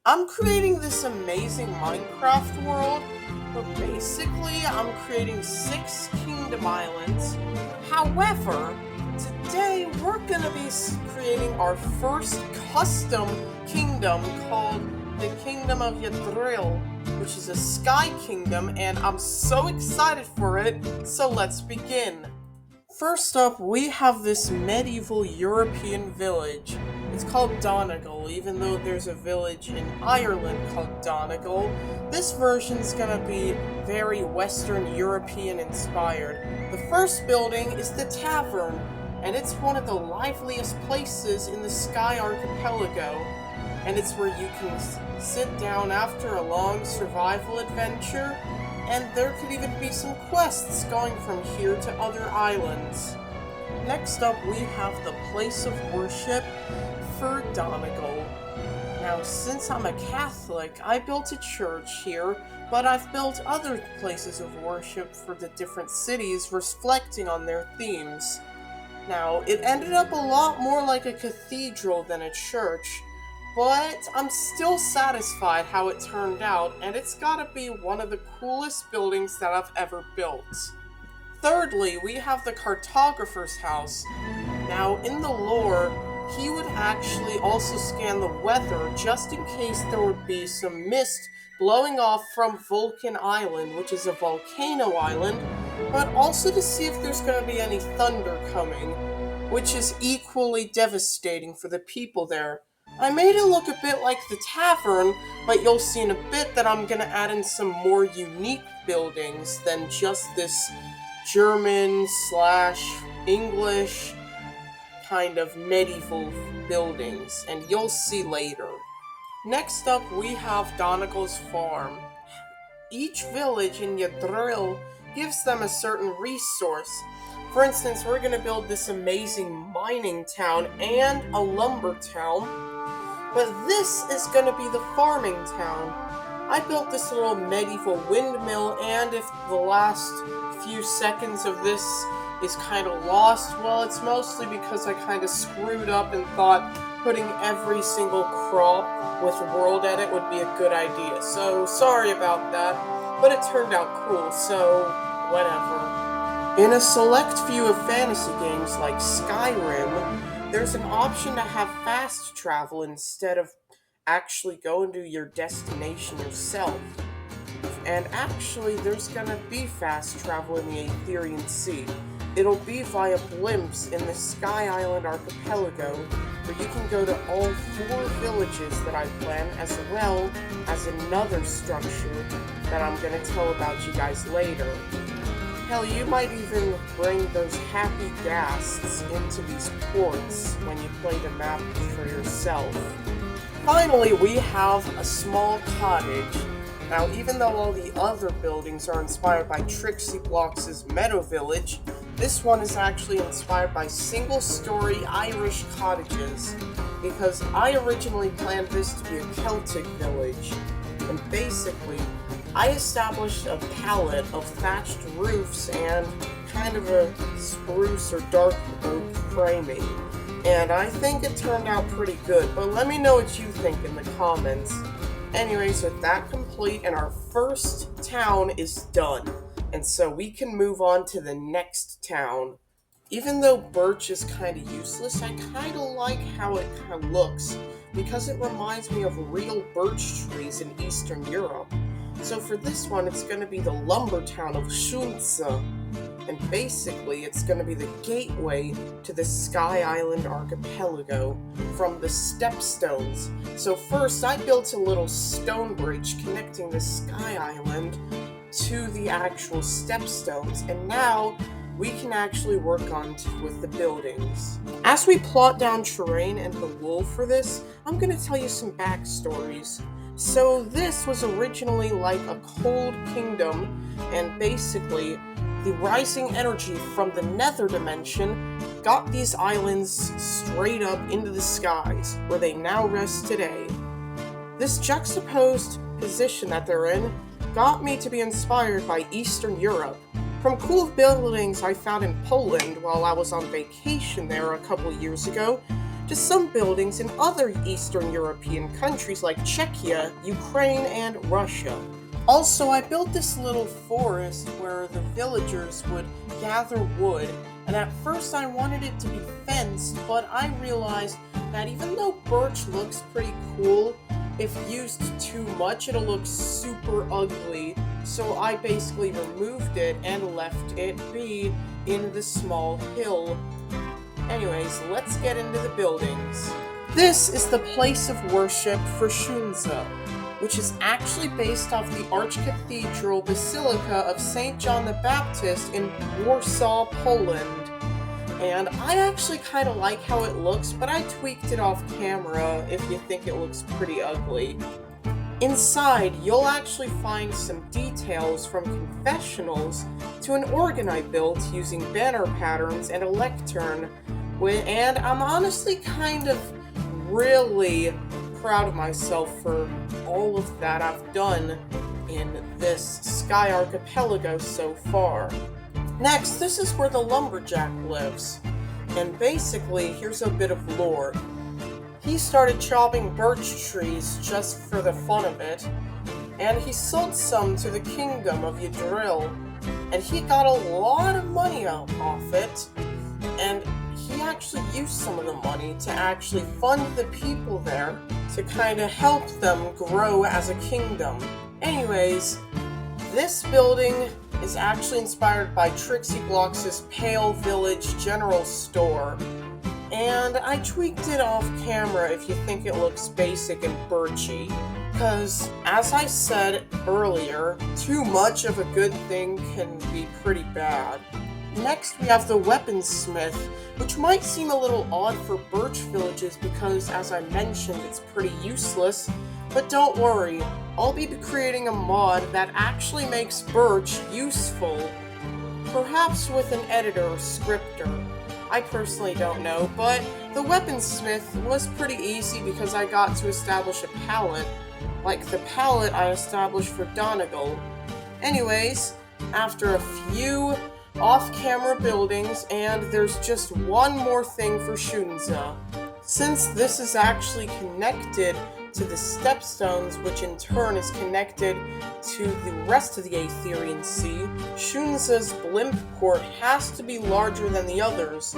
I'm creating this amazing Minecraft world, but basically I'm creating 6 kingdom islands. However, today we're gonna be creating our first custom kingdom called the Kingdom of Yadril, which is a sky kingdom, and I'm so excited for it, so let's begin. First up, we have this medieval European village. It's called Donegal, even though there's a village in Ireland called Donegal. This version's gonna be very Western European inspired. The first building is the tavern, and it's one of the liveliest places in the Sky Archipelago. And it's where you can sit down after a long survival adventure, and there could even be some quests going from here to other islands. Next up, we have the place of worship for Donegal. Now, since I'm a Catholic, I built a church here, but I've built other places of worship for the different cities reflecting on their themes. Now, it ended up a lot more like a cathedral than a church, but I'm still satisfied how it turned out, and it's gotta be one of the coolest buildings that I've ever built. Thirdly, we have the cartographer's house. Now, in the lore, he would actually also scan the weather just in case there would be some mist blowing off from Vulcan Island, which is a volcano island, but also to see if there's going to be any thunder coming, which is equally devastating for the people there. I made it look a bit like the tavern, but you'll see in a bit that I'm going to add in some more unique buildings than just this German slash English kind of medieval buildings, and you'll see later. Next up, we have Donegal's farm. Each village in Yadril gives them a certain resource. For instance, we're going to build this amazing mining town and a lumber town, but this is going to be the farming town. I built this little medieval windmill, and if the last few seconds of this is kind of lost, well, it's mostly because I kind of screwed up and thought putting every single crop with world edit would be a good idea. So sorry about that, but it turned out cool, so whatever. In a select few of fantasy games like Skyrim, there's an option to have fast travel instead of actually going to your destination yourself. And actually, there's gonna be fast travel in the Aetherian Sea. It'll be via blimps in the Sky Island archipelago, where you can go to all 4 villages that I plan, as well as another structure that I'm gonna tell about you guys later. Hell, you might even bring those happy ghasts into these ports when you play the map for yourself. Finally, we have a small cottage. Now, even though all the other buildings are inspired by Trixie Blox' Meadow Village, this one is actually inspired by single-story Irish cottages, because I originally planned this to be a Celtic village, and basically, I established a palette of thatched roofs and kind of a spruce or dark oak framing, and I think it turned out pretty good, but let me know what you think in the comments. Anyways, with that complete, and our first town is done, and so we can move on to the next town. Even though birch is kind of useless, I kind of like how it kind of looks, because it reminds me of real birch trees in Eastern Europe. So for this one, it's going to be the lumber town of Schulze, and basically it's going to be the gateway to the Sky Island archipelago from the Stepstones. So first, I built a little stone bridge connecting the Sky Island to the actual Stepstones, and now we can actually work on with the buildings. As we plot down terrain and the wool for this, I'm going to tell you some backstories. So this was originally like a cold kingdom, and basically the rising energy from the nether dimension got these islands straight up into the skies, where they now rest today. This juxtaposed position that they're in got me to be inspired by Eastern Europe. From cool buildings I found in Poland while I was on vacation there a couple years ago, to some buildings in other Eastern European countries like Czechia, Ukraine, and Russia. Also, I built this little forest where the villagers would gather wood, and at first I wanted it to be fenced, but I realized that even though birch looks pretty cool, if used too much it'll look super ugly, so I basically removed it and left it be in the small hill. Anyways, let's get into the buildings. This is the place of worship for Shunza, which is actually based off the Archcathedral Basilica of St. John the Baptist in Warsaw, Poland. And I actually kind of like how it looks, but I tweaked it off camera if you think it looks pretty ugly. Inside, you'll actually find some details from confessionals to an organ I built using banner patterns and a lectern, and I'm honestly kind of really proud of myself for all of that I've done in this Sky Archipelago so far. Next, this is where the lumberjack lives, and basically, here's a bit of lore. He started chopping birch trees just for the fun of it, and he sold some to the kingdom of Yadril, and he got a lot of money off it, and he actually used some of the money to actually fund the people there to kind of help them grow as a kingdom. Anyways, this building is actually inspired by Trixie Blocks' Pale Village General Store, and I tweaked it off camera if you think it looks basic and birchy, because as I said earlier, too much of a good thing can be pretty bad. Next, we have the weaponsmith, which might seem a little odd for birch villages because, as I mentioned, it's pretty useless, but don't worry, I'll be creating a mod that actually makes birch useful, perhaps with an editor or scripter. I personally don't know, but the weaponsmith was pretty easy because I got to establish a palette, like the palette I established for Donegal. Anyways, after a few off-camera buildings, and there's just one more thing for Shunza. Since this is actually connected to the Stepstones, which in turn is connected to the rest of the Aetherian Sea, Shunza's blimp port has to be larger than the others.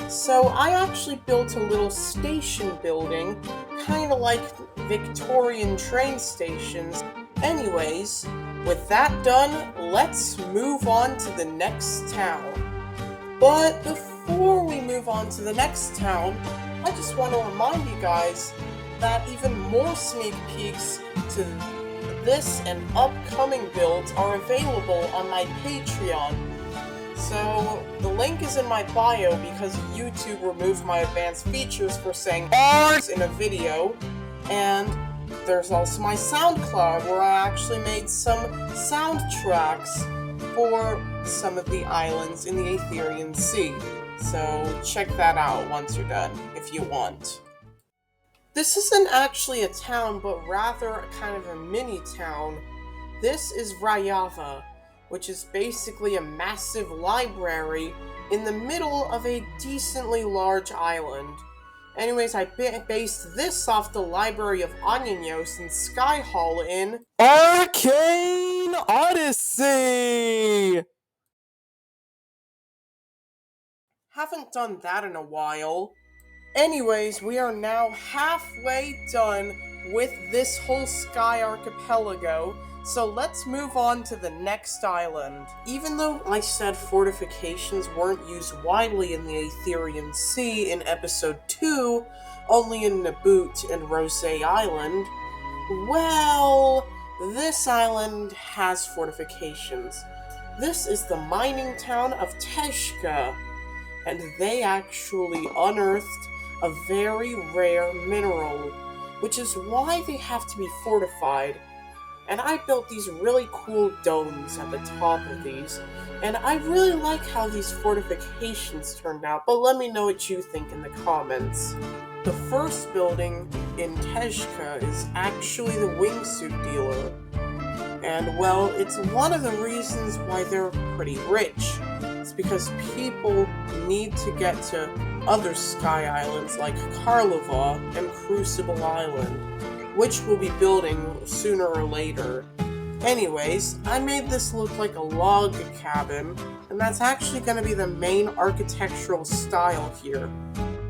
So I actually built a little station building, kind of like Victorian train stations. Anyways, with that done, let's move on to the next town. But before we move on to the next town, I just want to remind you guys that even more sneak peeks to this and upcoming builds are available on my Patreon. So the link is in my bio because YouTube removed my advanced features for saying "ars" in a video, and there's also my SoundCloud, where I actually made some soundtracks for some of the islands in the Aetherian Sea. So check that out once you're done, if you want. This isn't actually a town, but rather kind of a mini-town. This is Rayava, which is basically a massive library in the middle of a decently large island. Anyways, I based this off the Library of Onios and Sky Hall in Arcane Odyssey! Haven't done that in a while. Anyways, we are now halfway done with this whole Sky Archipelago, so let's move on to the next island. Even though I said fortifications weren't used widely in the Aetherian Sea in Episode 2, only in Nabut and Rose Island, well, this island has fortifications. This is the mining town of Teshka, and they actually unearthed a very rare mineral, which is why they have to be fortified. And I built these really cool domes at the top of these, and I really like how these fortifications turned out, but let me know what you think in the comments. The first building in Teshka is actually the wingsuit dealer, and well, it's one of the reasons why they're pretty rich. It's because people need to get to other sky islands like Karlova and Crucible Island, which we'll be building sooner or later. Anyways, I made this look like a log cabin, and that's actually going to be the main architectural style here.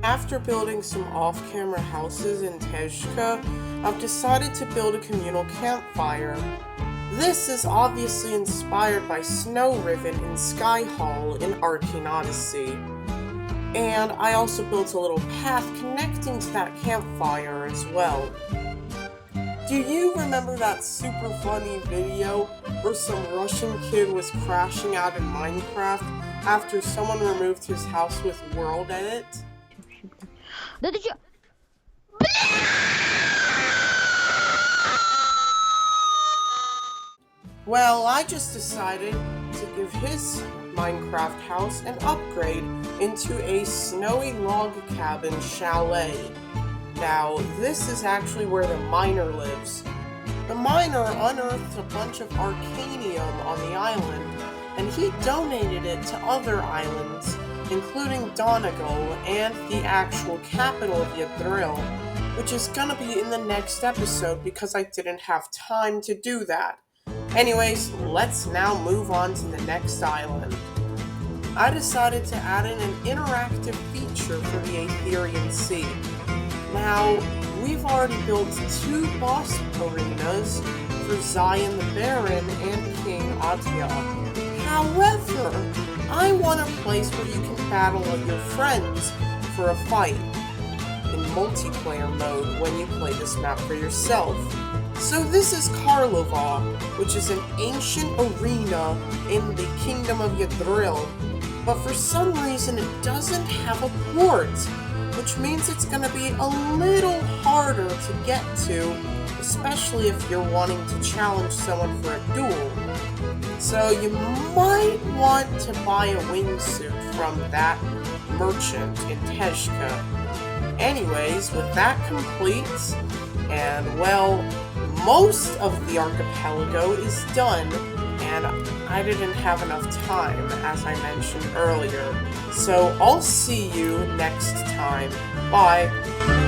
After building some off-camera houses in Tezhka, I've decided to build a communal campfire. This is obviously inspired by Snow Riven in Sky Hall in Arcane Odyssey. And I also built a little path connecting to that campfire as well. Do you remember that super funny video where some Russian kid was crashing out in Minecraft after someone removed his house with World Edit? Да ты чё? Well, I just decided to give his Minecraft house an upgrade into a snowy log cabin chalet. Now, this is actually where the miner lives. The miner unearthed a bunch of arcanium on the island, and he donated it to other islands, including Donegal and the actual capital of Yadril, which is gonna be in the next episode because I didn't have time to do that. Anyways, let's now move on to the next island. I decided to add in an interactive feature for the Aetherian Sea. Now, we've already built 2 boss arenas for Zion the Baron and King Atia. However, I want a place where you can battle your friends for a fight in multiplayer mode when you play this map for yourself. So this is Karlova, which is an ancient arena in the Kingdom of Yadril, but for some reason it doesn't have a port, which means it's going to be a little harder to get to, especially if you're wanting to challenge someone for a duel. So you might want to buy a wingsuit from that merchant in Tezhka. Anyways, with that complete, and well, most of the archipelago is done, and I didn't have enough time, as I mentioned earlier. So I'll see you next time. Bye!